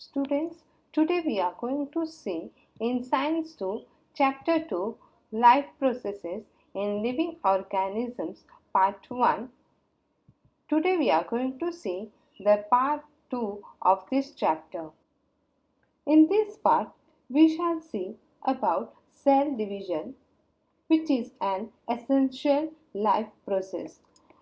Students, today we are going to see in Science-2, Chapter 2, Life Processes in Living Organisms, Part 1. Today we are going to see the Part 2 of this chapter. In this part, we shall see about cell division, which is an essential life process.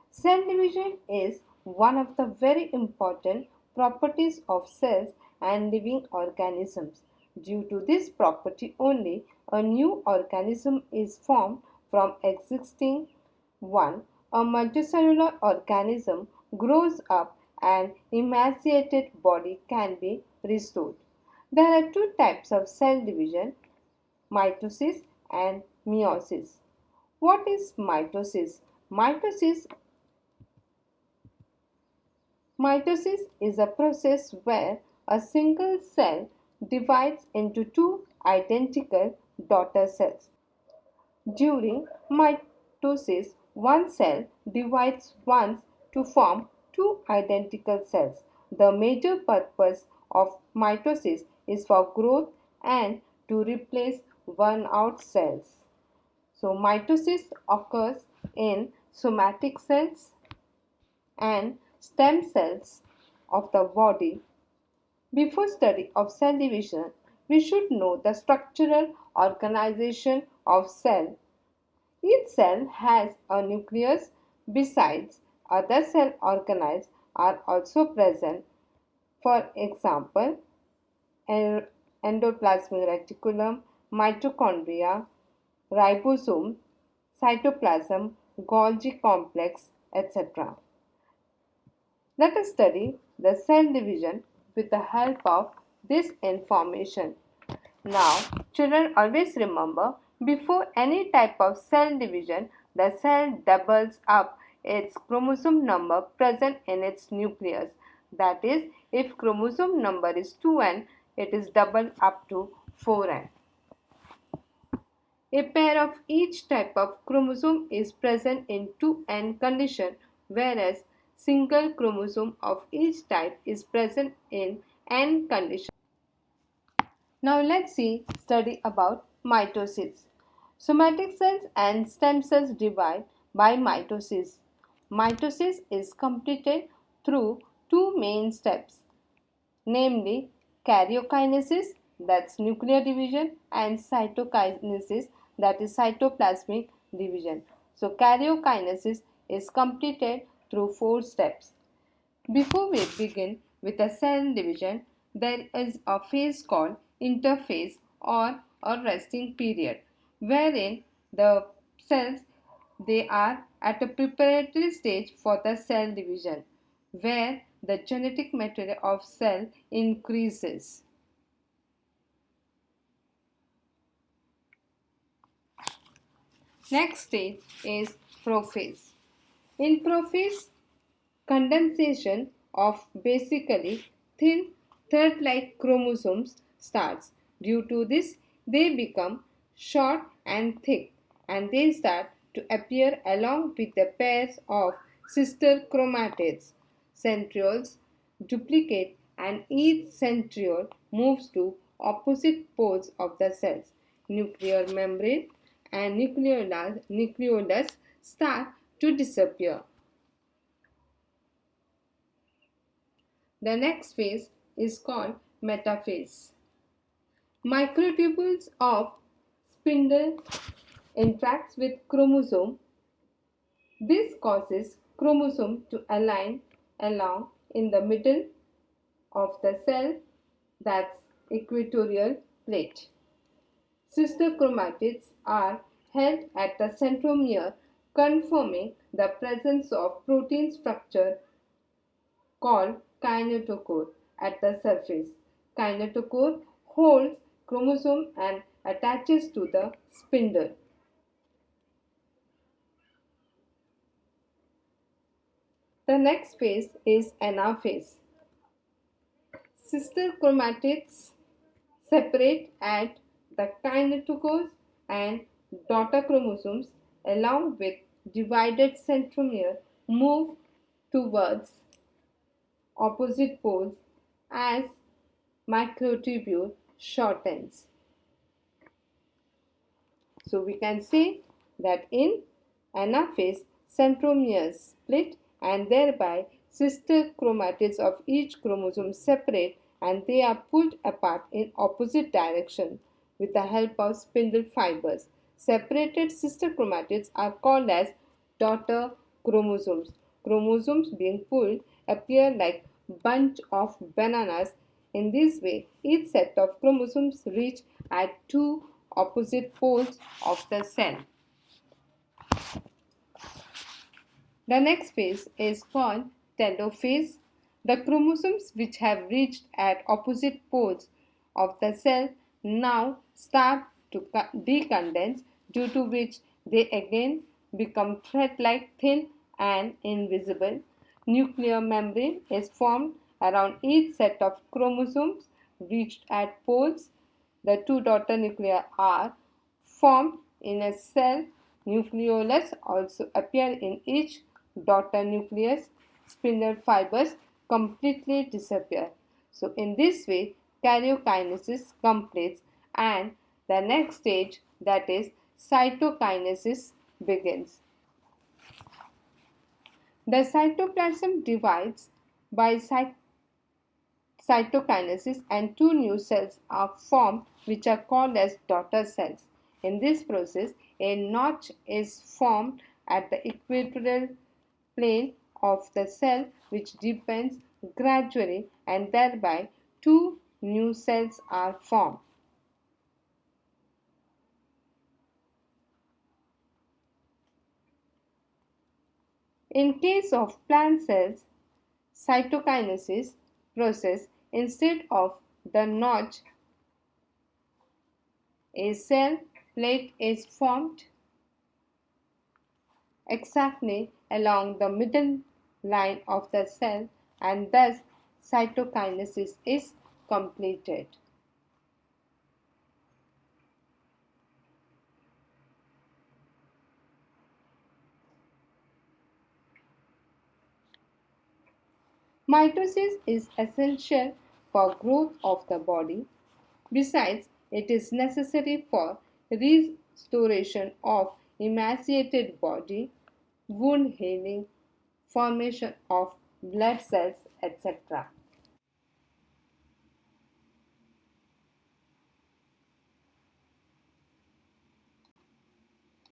Cell division is one of the very important properties of cells and living organisms. Due to this property only, a new organism is formed from existing one. A multicellular organism grows up and emaciated body can be restored. There are two types of cell division, mitosis and meiosis. What is mitosis? Mitosis is a process where a single cell divides into two identical daughter cells. During mitosis, one cell divides once to form two identical cells. The major purpose of mitosis is for growth and to replace worn out cells. So, mitosis occurs in somatic cells and stem cells of the body. Before study of cell division, we should know the structural organization of cell. Each cell has a nucleus. Besides, other cell organelles are also present. For example, endoplasmic reticulum, mitochondria, ribosome, cytoplasm, Golgi complex, etc. Let us study the cell division with the help of this information. Now, children, always remember, before any type of cell division, the cell doubles up its chromosome number present in its nucleus. That is, if chromosome number is 2n, it is doubled up to 4n. A pair of each type of chromosome is present in 2n condition, whereas single chromosome of each type is present in n condition. Now let's study about mitosis. Somatic cells and stem cells divide by mitosis. Mitosis is completed through two main steps, namely karyokinesis, that's nuclear division, and cytokinesis, that is cytoplasmic division. So karyokinesis is completed through four steps. Before we begin with a cell division, there is a phase called interphase or a resting period, wherein the cells they are at a preparatory stage for the cell division, where the genetic material of cell increases. Next stage is prophase. In prophase, condensation of basically thin thread-like chromosomes starts. Due to this, they become short and thick, and they start to appear along with the pairs of sister chromatids. Centrioles duplicate and each centriole moves to opposite poles of the cells. Nuclear membrane and nucleolus start to disappear. The next phase is called metaphase. Microtubules of spindle interacts with chromosome. This causes chromosome to align along in the middle of the cell, that's equatorial plate. Sister chromatids are held at the centromere, confirming the presence of protein structure called kinetochore at the surface. Kinetochore holds chromosome and attaches to the spindle. The next phase is anaphase. Sister chromatids separate at the kinetochores and daughter chromosomes along with divided centromere move towards opposite poles as microtubule shortens. So we can say that in Anaphase, centromeres split and thereby sister chromatids of each chromosome separate and they are pulled apart in opposite direction with the help of spindle fibers. Separated sister chromatids are called as daughter chromosomes. Chromosomes being pulled appear like bunch of bananas. In this way, each set of chromosomes reach at two opposite poles of the cell. The next phase is called telophase. The chromosomes which have reached at opposite poles of the cell now start to decondense, due to which they again become thread-like thin and invisible. Nuclear membrane is formed around each set of chromosomes reached at poles. The two daughter nuclei are formed in a cell. Nucleolus also appear in each daughter nucleus. Spindle fibers completely disappear. So in this way, karyokinesis completes and the next stage, that is cytokinesis, begins. The cytoplasm divides by cytokinesis and two new cells are formed which are called as daughter cells. In this process, a notch is formed at the equatorial plane of the cell which deepens gradually and thereby two new cells are formed. In case of plant cells, cytokinesis process, instead of the notch, a cell plate is formed exactly along the middle line of the cell and thus cytokinesis is completed. Mitosis is essential for growth of the body. Besides, it is necessary for restoration of emaciated body, wound healing, formation of blood cells, etc.